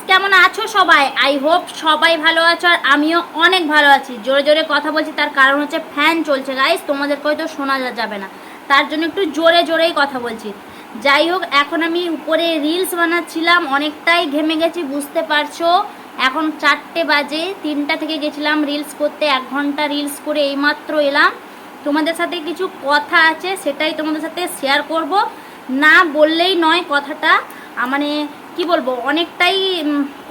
কেমন আছো সবাই? আই হোপ সবাই ভালো আছো আর আমিও অনেক ভালো আছি। জোরে জোরে কথা বলছি তার কারণ হচ্ছে ফ্যান চলছে গাইস, তোমাদেরকে হয়তো শোনা যাবে না, তার জন্য একটু জোরে জোরেই কথা বলছি। যাই হোক, এখন আমি উপরে রিলস বানাচ্ছিলাম, অনেকটাই ঘেমে গেছি বুঝতে পারছো। এখন 4টে বাজে, 3টা থেকে গেছিলাম রিলস করতে, 1 ঘন্টা রিলস করে এইমাত্র এলাম। তোমাদের সাথে কিছু কথা আছে, সেটাই তোমাদের সাথে শেয়ার করব। না বললেই নয় কথাটা, মানে কি বলবো, অনেকটাই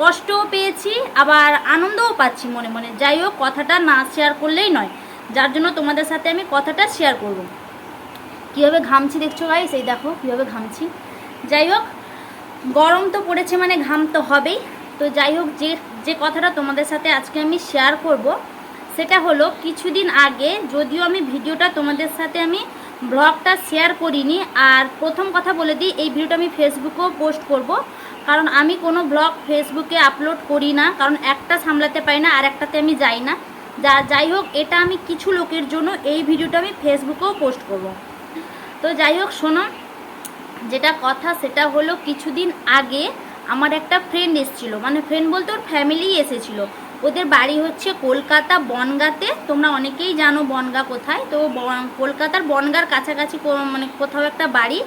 কষ্টও পেয়েছি আবার আনন্দও পাচ্ছি মনে মনে। যাই হোক, কথাটা না শেয়ার করলেই নয়, যার জন্য তোমাদের সাথে আমি কথাটা শেয়ার করব। কীভাবে ঘামছি দেখছো গাইস, এই দেখো কীভাবে ঘামছি। যাই হোক, গরম তো পড়েছে মানে ঘাম তো হবেই। তো যাই হোক, যে কথাটা তোমাদের সাথে আজকে আমি শেয়ার করব সেটা হলো, কিছুদিন আগে যদিও আমি ভিডিওটা তোমাদের সাথে আমি ব্লগটা শেয়ার করিনি, আর প্রথম কথা বলে দিই, এই ভিডিওটা আমি ফেসবুকেও পোস্ট করব, কারণ আমি কোনো ব্লগ ফেসবুকে আপলোড করি না, কারণ একটা সামলাতে পারি না আর একটাতে আমি যাই না। যাই হোক, এটা আমি কিছু লোকের জন্য এই ভিডিওটা আমি ফেসবুকেও পোস্ট করব। তো যাই হোক, শোনো, যেটা কথা সেটা হলো, কিছুদিন আগে আমার একটা ফ্রেন্ড এসেছিলো, মানে ফ্রেন্ড বলতে ওর ফ্যামিলি এসেছিলো। ওদের বাড়ি হচ্ছে কলকাতা বনগাঁতে, তোমরা অনেকেই জানো বনগাঁ কোথায়। তো কলকাতার বনগাঁর কাছাকাছি মানে কোথাও একটা বাড়ি।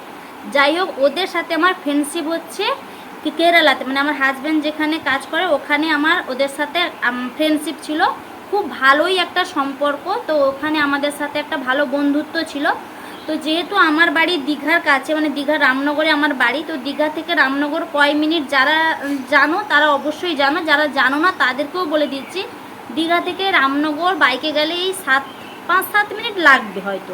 যাই হোক, ওদের সাথে আমার ফ্রেন্ডশিপ হচ্ছে কেরালাতে, মানে আমার হাজব্যান্ড যেখানে কাজ করে ওখানে আমার ওদের সাথে ফ্রেন্ডশিপ ছিল, খুব ভালোই একটা সম্পর্ক। তো ওখানে আমাদের সাথে একটা ভালো বন্ধুত্ব ছিল। তো যেহেতু আমার বাড়ি দীঘার কাছে, মানে দীঘা রামনগরে আমার বাড়ি, তো দীঘা থেকে রামনগর কয় মিনিট, যারা জানো তারা অবশ্যই জানো, যারা জানো না তাদেরকেও বলে দিচ্ছি, দীঘা থেকে রামনগর বাইকে গেলে এই 5-7 মিনিট লাগবে হয়তো।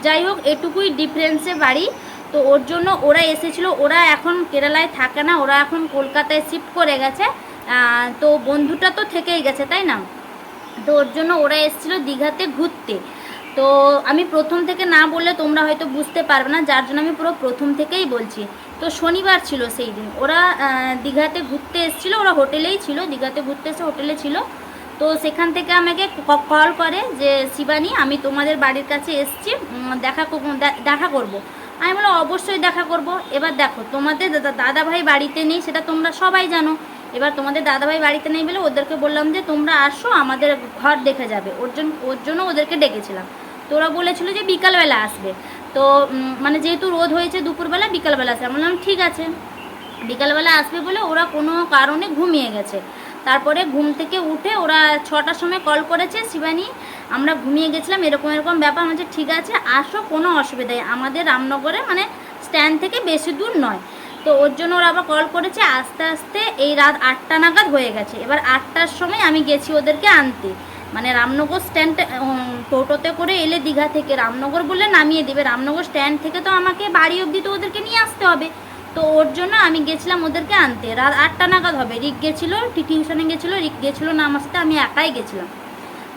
যাই হোক, এটুকুই ডিফারেন্সে বাড়ি। তো ওর জন্য ওরা এসেছিলো, ওরা এখন কেরালায় থাকে না, ওরা এখন কলকাতায় শিফট করে গেছে। তো বন্ধুটা তো থেকেই গেছে, তাই না? তো ওর জন্য ওরা এসেছিলো দীঘাতে ঘুরতে। তো আমি প্রথম থেকে না বললে তোমরা হয়তো বুঝতে পারবে না, যার জন্য আমি পুরো প্রথম থেকেই বলছি। তো শনিবার ছিল সেই দিন, ওরা দীঘাতে ঘুরতে এসেছিলো, ওরা হোটেলেই ছিল, দীঘাতে ঘুরতে এসে হোটেলে ছিল। তো সেখান থেকে আমাকে কল করে যে, শিবানী আমি তোমাদের বাড়ির কাছে এসেছি, দেখা করব। আমি বললাম অবশ্যই দেখা করব। এবার দেখো, তোমাদের দাদাভাই বাড়িতে নেই, সেটা তোমরা সবাই জানো। এবার তোমাদের দাদাভাই বাড়িতে নেই বলে ওদেরকে বললাম যে তোমরা আসো, আমাদের ঘর দেখে যাবে, ওর জন্য ওদেরকে ডেকেছিলাম। তো ওরা বলেছিল যে বিকালবেলা আসবে। তো মানে যেহেতু রোদ হয়েছে দুপুরবেলা, বিকালবেলা আসবে। আমি বললাম ঠিক আছে, বিকালবেলা আসবে বলে ওরা কোনো কারণে ঘুমিয়ে গেছে। তারপরে ঘুম থেকে উঠে ওরা 6টার সময় কল করেছে, শিবানী আমরা ঘুমিয়ে গেছিলাম, এরকম এরকম ব্যাপার। বলছে ঠিক আছে আসো, কোনো অসুবিধাই, আমাদের রামনগরে মানে স্ট্যান্ড থেকে বেশি দূর নয়। তো ওর জন্য ওরা আবার কল করেছে। আস্তে আস্তে এই রাত 8টা নাগাদ হয়ে গেছে। এবার 8টার সময় আমি গেছি ওদেরকে আনতে, মানে রামনগর স্ট্যান্ড টোটোতে করে এলে দীঘা থেকে রামনগর বললে নামিয়ে দেবে, রামনগর স্ট্যান্ড থেকে তো আমাকে বাড়ি অবধি তো ওদেরকে নিয়ে আসতে হবে। তো ওর জন্য আমি গেছিলাম ওদেরকে আনতে, রাত 8টা নাগাদ হবে। রিক গেছিলো, টিউশনে গেছিলো, রিক গেছিলো না আমার সাথে, আমি একাই গেছিলাম।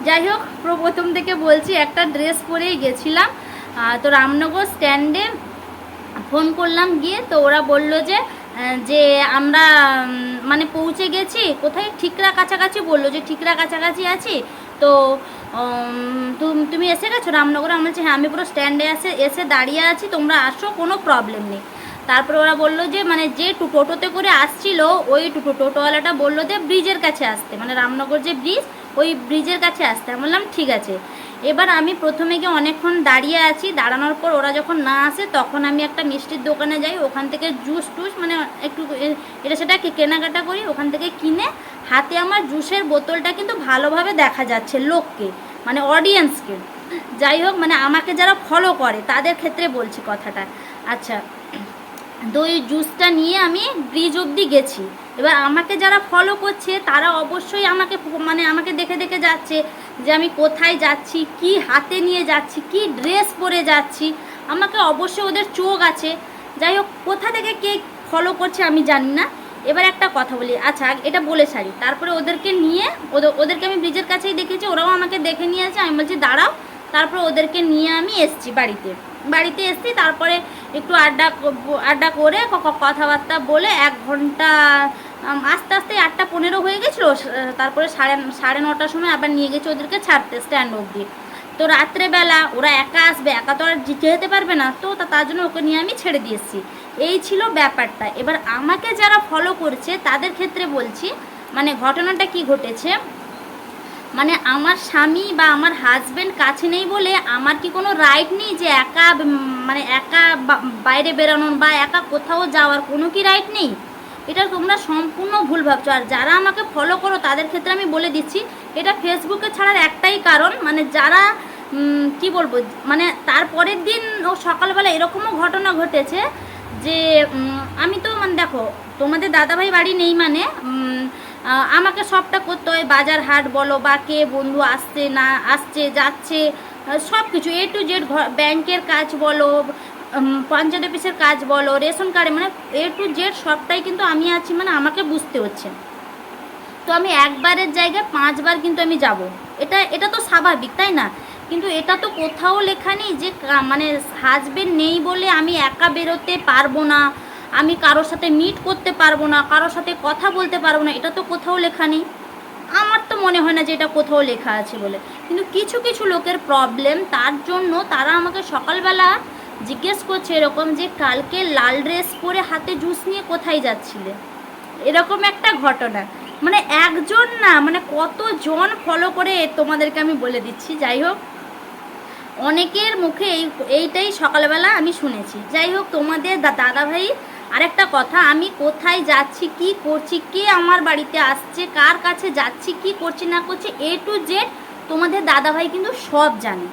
যাই হোক, প্রথম থেকে বলছি, একটা ড্রেস পরেই গেছিলাম। তো রামনগর স্ট্যান্ডে ফোন করলাম গিয়ে, তো ওরা বলল যে আমরা মানে পৌঁছে গেছি কোথায়, ঠিকরা কাছাকাছি বললো, যে ঠিকরা কাছাকাছি আছি। তো তুমি এসে গেছো রামনগরে? আমি বলছি হ্যাঁ, আমি পুরো স্ট্যান্ডে এসে দাঁড়িয়ে আছি, তোমরা আসো, কোনো প্রবলেম নেই। তারপরে ওরা বললো যে মানে যে টোটোতে করে আসছিল ওই টোটোওয়ালাটা বললো যে ব্রিজের কাছে আসতে, মানে রামনগর যে ব্রিজ, ওই ব্রিজের কাছে আসতে। আমি বললাম ঠিক আছে। এবার আমি প্রথমে গিয়ে অনেকক্ষণ দাঁড়িয়ে আছি, দাঁড়ানোর পর ওরা যখন না আসে তখন আমি একটা মিষ্টির দোকানে যাই, ওখান থেকে জুস মানে একটু এটা সেটা কেনাকাটা করি, ওখান থেকে কিনে হাতে আমার জুসের বোতলটা কিন্তু ভালোভাবে দেখা যাচ্ছে লোককে, মানে অডিয়েন্সকে। যাই হোক, মানে আমাকে যারা ফলো করে তাদের ক্ষেত্রে বলছি কথাটা। আচ্ছা, দই জুসটা নিয়ে আমি ব্রিজ অবধি গেছি। এবার আমাকে যারা ফলো করছে তারা অবশ্যই আমাকে দেখে দেখে যাচ্ছে যে আমি কোথায় যাচ্ছি, কি হাতে নিয়ে যাচ্ছি, কি ড্রেস পরে যাচ্ছি, আমাকে অবশ্যই ওদের চোখ আছে। যাই হোক, কোথা থেকে কে ফলো করছে আমি জানি না। এবার একটা কথা বলি, আচ্ছা এটা বলে সারি, তারপরে ওদেরকে আমি ব্রিজের কাছেই দেখেছি, ওরাও আমাকে দেখে নিয়েছে। আমি বলছি দাঁড়াও, তারপরে ওদেরকে নিয়ে আমি এসছি বাড়িতে এসছি। তারপরে একটু আড্ডা করে কথাবার্তা বলে 1 ঘন্টা আস্তে আস্তে 8টা 15 হয়ে গেছিলো। তারপরে সাড়ে 9টার সময় আবার নিয়ে গেছি ওদেরকে ছাড়তে স্ট্যান্ড অবধি। তো রাত্রেবেলা ওরা একা আসবে, একা তো আর যেতে পারবে না, তো তার জন্য ওকে নিয়ে আমি ছেড়ে দিয়েছি। এই ছিল ব্যাপারটা। এবার আমাকে যারা ফলো করছে তাদের ক্ষেত্রে বলছি, মানে ঘটনাটা কি ঘটেছে, মানে আমার স্বামী বা আমার হাজব্যান্ড কাছে নেই বলে আমার কি কোনো রাইট নেই যে একা মানে একা বাইরে বেরোনোর বা একা কোথাও যাওয়ার কোনো কি রাইট নেই? এটা তোমরা সম্পূর্ণ ভুল ভাবছো। আর যারা আমাকে ফলো করো তাদের ক্ষেত্রে আমি বলে দিচ্ছি, এটা ফেসবুকে ছাড়ার একটাই কারণ, মানে যারা কি বলবো, মানে তারপরের দিন ও সকালবেলা এরকমও ঘটনা ঘটেছে যে আমি তো মানে দেখো তোমাদের দাদাভাই বাড়ি নেই, মানে আমাকে সবটা করতে হয়, বাজার হাট বলো বা কে বন্ধু আসছে না আসছে যাচ্ছে সব কিছু A to Z, ব্যাংকের কাজ বলো, পঞ্চায়েত অফিসের কাজ বলো, রেশন কার্ডে, মানে A to Z সবটাই কিন্তু আমি আছি, মানে আমাকে বুঝতে হচ্ছে। তো আমি একবারের জায়গায় 5 বার কিন্তু আমি যাব, এটা তো স্বাভাবিক, তাই না? কিন্তু এটা তো কোথাও লেখা নেই যে মানে হাজবেন্ড নেই বলে আমি একা বেরোতে পারবো না, আমি কারোর সাথে মিট করতে পারবো না, কারোর সাথে কথা বলতে পারবো না, এটা তো কোথাও লেখা নেই। আমার তো মনে হয় না যে এটা কোথাও লেখা আছে বলে। কিন্তু কিছু কিছু লোকের প্রবলেম, তার জন্য তারা আমাকে সকালবেলা জিজ্ঞেস করছে এরকম যে কালকে লাল ড্রেস পরে হাতে জুস নিয়ে কোথায় যাচ্ছিলে, এরকম একটা ঘটনা। মানে একজন না, মানে কতজন ফলো করে তোমাদেরকে আমি বলে দিচ্ছি। যাই হোক, অনেকের মুখে এইটাই সকালবেলা আমি শুনেছি। যাই হোক, তোমাদের দাদাভাই আরেকটা কথা, আমি কোথায় যাচ্ছি, কি করছি, কে আমার বাড়িতে আসছে, কার কাছে যাচ্ছি, কি করছি না করছি, A to Z তোমাদের দাদাভাই কিন্তু সব জানে,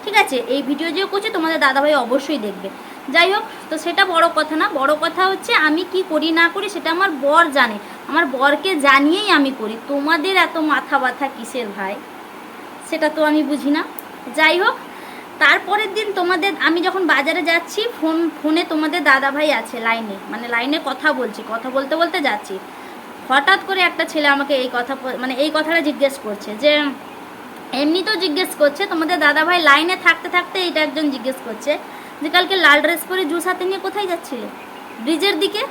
ঠিক আছে? এই ভিডিও যে করছে তোমাদের দাদাভাই অবশ্যই দেখবে। যাই হোক, তো সেটা বড় কথা না, বড় কথা হচ্ছে আমি কি করি না করি সেটা আমার বর জানে, আমার বরকে জানিয়েই আমি করি। তোমাদের এত মাথা ব্যথা কিসের ভাই, সেটা তো আমি বুঝি না। যাই হোক, তারপরের দিন তোমাদের আমি যখন বাজারে যাচ্ছি, ফোনে তোমাদের দাদাভাই আছে লাইনে, মানে লাইনে কথা বলছি, কথা বলতে বলতে যাচ্ছি, হঠাৎ করে একটা ছেলে আমাকে এই কথাটা জিজ্ঞেস করছে, যে এমনি তো জিজ্ঞেস করছে, তোমাদের দাদাভাই লাইনে থাকতে থাকতে এটা একজন জিজ্ঞেস করছে যে কালকে লাল ড্রেস পরে জুস হাতে নিয়ে কোথায় যাচ্ছিলে, ব্রিজের দিকে।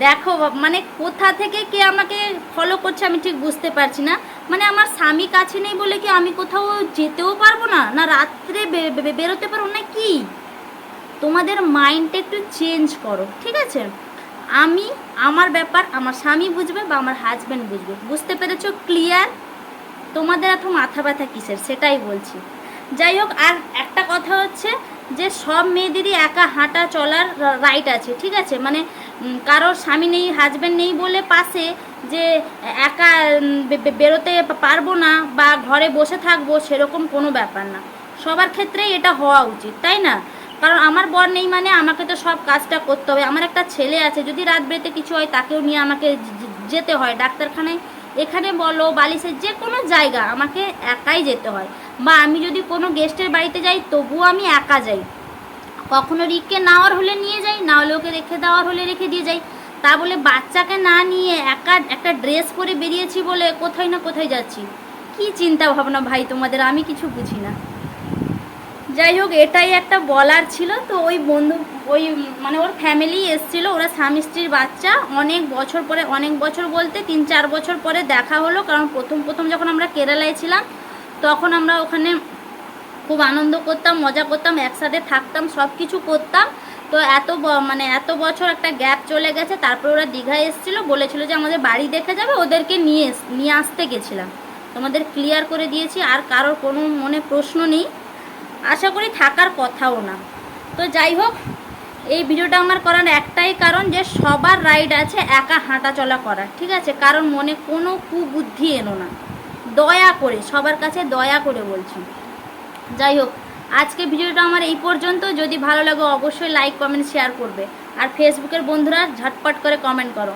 দেখো মানে কোথা থেকে কে আমাকে ফলো করছে আমি ঠিক বুঝতে পারছি না। মানে আমার স্বামী কাছে নেই বলে কি আমি কোথাও যেতেও পারবো না, না রাত্রে বেরোতে পারবো না কি? তোমাদের মাইন্ডটা একটু চেঞ্জ করো, ঠিক আছে? আমি আমার ব্যাপার আমার স্বামী বুঝবে বা আমার হাজব্যান্ড বুঝবে, বুঝতে পেরেছো? ক্লিয়ার? তোমাদের এত মাথা ব্যথা কিসের সেটাই বলছি। যাই হোক, আর একটা কথা হচ্ছে যে সব মেয়েদেরই একা হাঁটা চলার রাইট আছে, ঠিক আছে? মানে কারোর স্বামী নেই হাজব্যান্ড নেই বলে পাশে যে একা বেরোতে পারবো না বা ঘরে বসে থাকবো সেরকম কোনো ব্যাপার না, সবার ক্ষেত্রেই এটা হওয়া উচিত, তাই না? কারণ আমার বর নেই মানে আমাকে তো সব কাজটা করতে হবে। আমার একটা ছেলে আছে, যদি রাত বেরোতে কিছু হয় তাকেও নিয়ে আমাকে যেতে হয় ডাক্তারখানায়, এখানে বলো বালিশের যে কোনো জায়গা আমাকে একাই যেতে হয়। বা আমি যদি কোনো গেস্টের বাড়িতে যাই তবুও আমি একা যাই, কখনো রিককে নেওয়ার হলে নিয়ে যাই, না হলে ওকে রেখে দেওয়ার হলে রেখে দিয়ে যাই। তা বলে বাচ্চাকে না নিয়ে একা একটা ড্রেস পরে বেরিয়েছি বলে কোথায় না কোথায় যাচ্ছি, কি চিন্তা ভাবনা ভাই তোমাদের, আমি কিছু বুঝি না। যাই হোক, এটাই একটা বলার ছিল। তো ওই বন্ধু ওই মানে ওর ফ্যামিলি এসেছিলো, ওরা স্বামী স্ত্রীর বাচ্চা, অনেক বছর পরে, অনেক বছর বলতে 3-4 বছর পরে দেখা হলো। কারণ প্রথম যখন আমরা কেরালায় ছিলাম তখন আমরা ওখানে খুব আনন্দ করতাম, মজা করতাম, একসাথে থাকতাম, সব কিছু করতাম। তো এত বছর একটা গ্যাপ চলে গেছে। তারপর ওরা দীঘায় এসেছিলো, বলেছিল যে আমাদের বাড়ি দেখে যাবে, ওদেরকে নিয়ে আসতে গেছিলাম। তোমাদের ক্লিয়ার করে দিয়েছি, আর কারোর কোনো মনে প্রশ্ন নেই, আশা করি থাকার কথাও না। তো যাই হোক, এই ভিডিওটা আমার করার একটাই কারণ যে সবার রাইট আছে একা হাঁটা চলা করার, ঠিক আছে? কারণ মনে কোনো কুবুদ্ধি এনো না, দয়া করে, সবার কাছে দয়া করে বলছি। যাই হোক, আজকে ভিডিওটা আমার এই পর্যন্ত। যদি ভালো লাগে অবশ্যই লাইক কমেন্ট শেয়ার করবে, আর ফেসবুকের বন্ধুরা ঝটপট করে কমেন্ট করো।